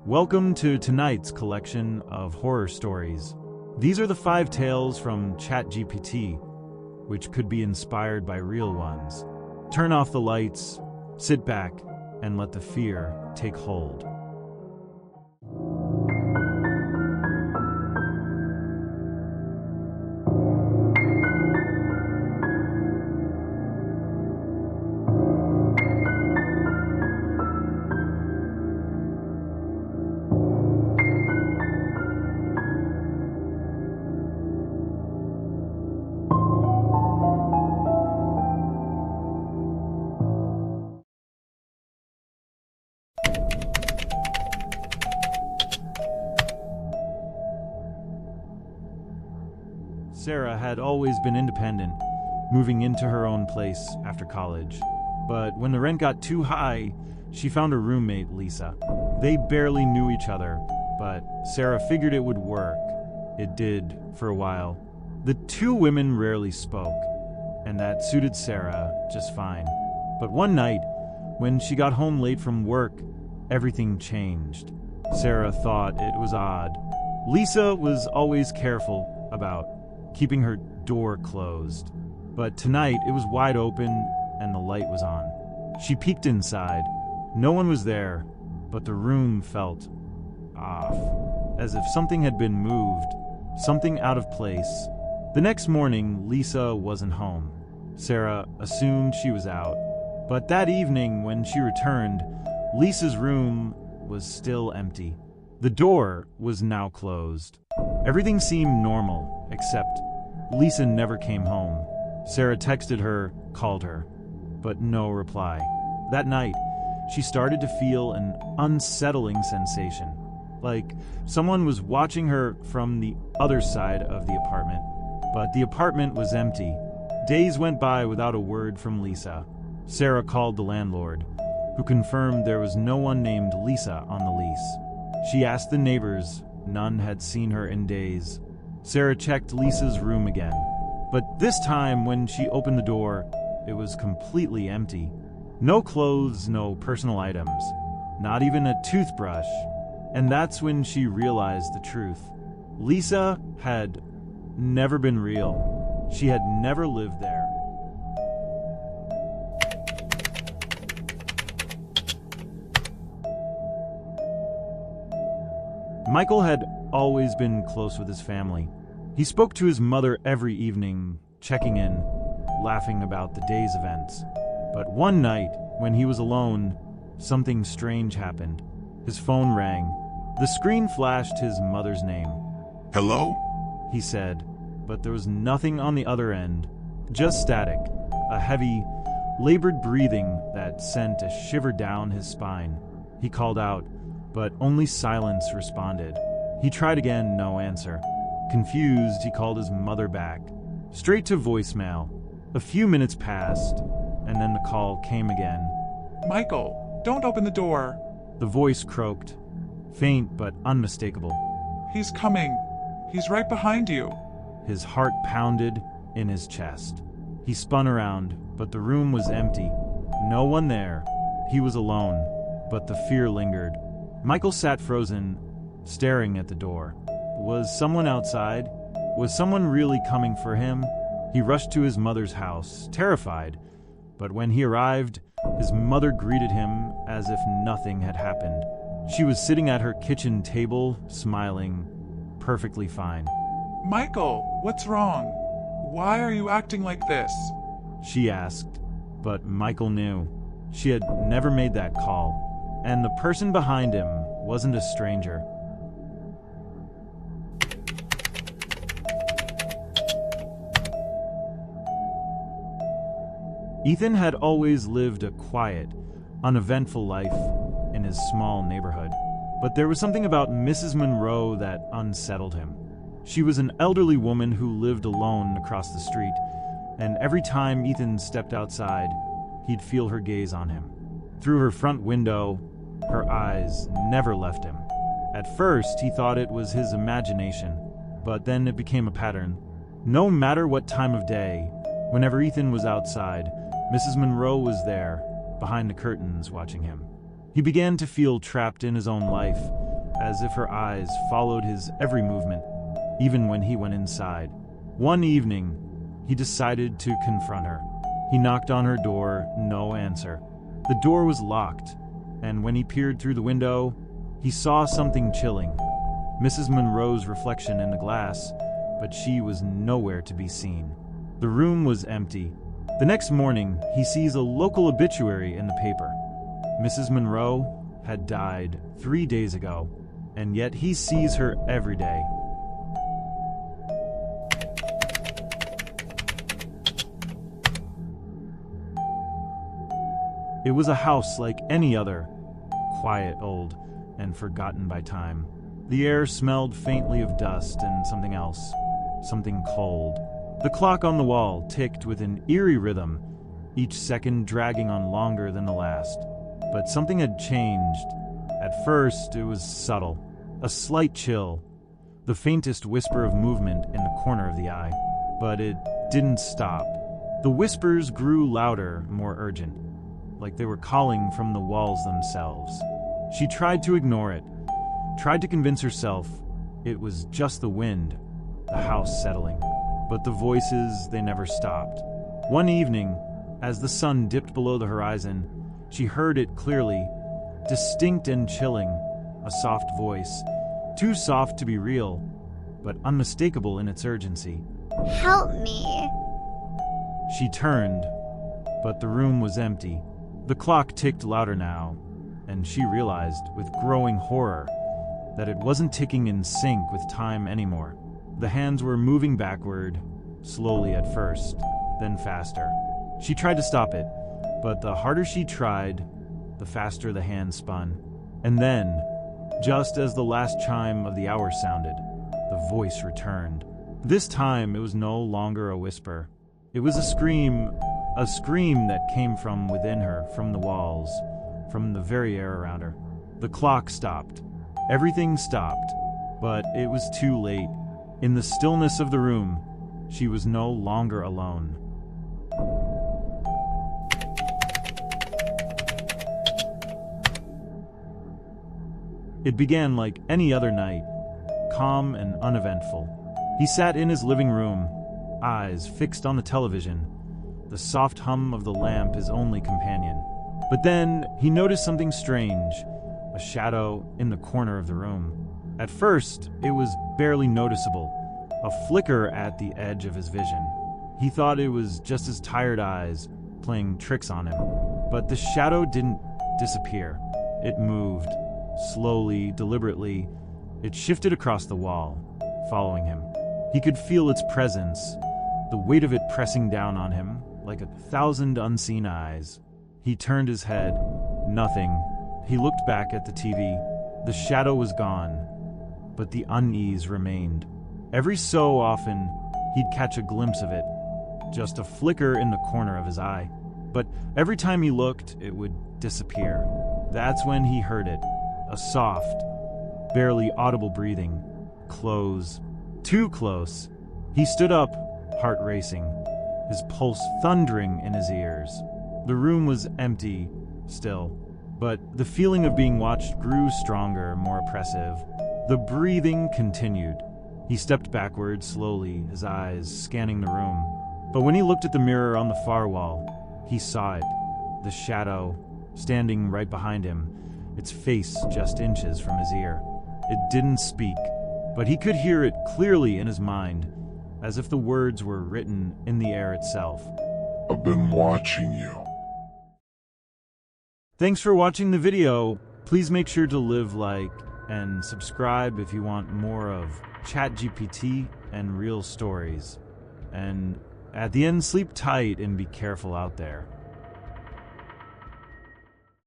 Welcome to tonight's collection of horror stories. These are the 5 tales from ChatGPT, which could be inspired by real ones. Turn off the lights, sit back, and let the fear take hold. Sarah had always been independent, moving into her own place after college. But when the rent got too high, she found a roommate, Lisa. They barely knew each other, but Sarah figured it would work. It did, for a while. The 2 women rarely spoke, and that suited Sarah just fine. But one night, when she got home late from work, everything changed. Sarah thought it was odd. Lisa was always careful about keeping her door closed. But tonight it was wide open and the light was on. She peeked inside. No one was there, but the room felt off, as if something had been moved, something out of place. The next morning, Lisa wasn't home. Sarah assumed she was out. But that evening, when she returned, Lisa's room was still empty. The door was now closed. Everything seemed normal, except Lisa never came home. Sarah texted her, called her, but no reply. That night, she started to feel an unsettling sensation, like someone was watching her from the other side of the apartment. But the apartment was empty. Days went by without a word from Lisa. Sarah called the landlord, who confirmed there was no one named Lisa on the lease. She asked the neighbors. None had seen her in days. Sarah checked Lisa's room again, but this time when she opened the door, it was completely empty. No clothes, no personal items, not even a toothbrush. And that's when she realized the truth. Lisa had never been real. She had never lived there. Michael had always been close with his family. He spoke to his mother every evening, checking in, laughing about the day's events. But one night, when he was alone, something strange happened. His phone rang. The screen flashed his mother's name. Hello? He said, but there was nothing on the other end, just static, a heavy, labored breathing that sent a shiver down his spine. He called out, but only silence responded. He tried again, no answer. Confused, he called his mother back, straight to voicemail. A few minutes passed, and then the call came again. Michael, don't open the door. The voice croaked, faint but unmistakable. He's coming. He's right behind you. His heart pounded in his chest. He spun around, but the room was empty. No one there. He was alone, but the fear lingered. Michael sat frozen, staring at the door. Was someone outside? Was someone really coming for him? He rushed to his mother's house, terrified. But when he arrived, his mother greeted him as if nothing had happened. She was sitting at her kitchen table, smiling, perfectly fine. Michael, what's wrong? Why are you acting like this? She asked, but Michael knew. She had never made that call. And the person behind him wasn't a stranger. Ethan had always lived a quiet, uneventful life in his small neighborhood. But there was something about Mrs. Monroe that unsettled him. She was an elderly woman who lived alone across the street, and every time Ethan stepped outside, he'd feel her gaze on him. Through her front window, her eyes never left him. At first, he thought it was his imagination, but then it became a pattern. No matter what time of day, whenever Ethan was outside, Mrs. Monroe was there, behind the curtains, watching him. He began to feel trapped in his own life, as if her eyes followed his every movement, even when he went inside. One evening, he decided to confront her. He knocked on her door, no answer. The door was locked, and when he peered through the window, he saw something chilling. Mrs. Monroe's reflection in the glass, but she was nowhere to be seen. The room was empty. The next morning, he sees a local obituary in the paper. Mrs. Monroe had died 3 days ago, and yet he sees her every day. It was a house like any other, quiet, old, and forgotten by time. The air smelled faintly of dust and something else, something cold. The clock on the wall ticked with an eerie rhythm, each second dragging on longer than the last. But something had changed. At first, it was subtle, a slight chill, the faintest whisper of movement in the corner of the eye. But it didn't stop. The whispers grew louder, more urgent, like they were calling from the walls themselves. She tried to ignore it, tried to convince herself it was just the wind, the house settling. But the voices, they never stopped. One evening, as the sun dipped below the horizon, she heard it clearly, distinct and chilling, a soft voice, too soft to be real, but unmistakable in its urgency. Help me. She turned, but the room was empty. The clock ticked louder now, and she realized, with growing horror, that it wasn't ticking in sync with time anymore. The hands were moving backward, slowly at first, then faster. She tried to stop it, but the harder she tried, the faster the hands spun. And then, just as the last chime of the hour sounded, the voice returned. This time it was no longer a whisper. It was a scream that came from within her, from the walls, from the very air around her. The clock stopped. Everything stopped, but it was too late. In the stillness of the room, she was no longer alone. It began like any other night, calm and uneventful. He sat in his living room, eyes fixed on the television, the soft hum of the lamp his only companion. But then he noticed something strange, a shadow in the corner of the room. At first, it was barely noticeable, a flicker at the edge of his vision. He thought it was just his tired eyes playing tricks on him. But the shadow didn't disappear. It moved, slowly, deliberately. It shifted across the wall, following him. He could feel its presence, the weight of it pressing down on him like 1,000 unseen eyes. He turned his head. Nothing. He looked back at the TV. The shadow was gone, but the unease remained. Every so often, he'd catch a glimpse of it, just a flicker in the corner of his eye. But every time he looked, it would disappear. That's when he heard it, a soft, barely audible breathing. Close. Too close. He stood up, heart racing, his pulse thundering in his ears. The room was empty, still, but the feeling of being watched grew stronger, more oppressive. The breathing continued. He stepped backward slowly, his eyes scanning the room. But when he looked at the mirror on the far wall, he saw it, the shadow, standing right behind him, its face just inches from his ear. It didn't speak, but he could hear it clearly in his mind, as if the words were written in the air itself. I've been watching you. Thanks for watching the video. Please make sure to like and subscribe if you want more of ChatGPT and real stories. And at the end, sleep tight and be careful out there.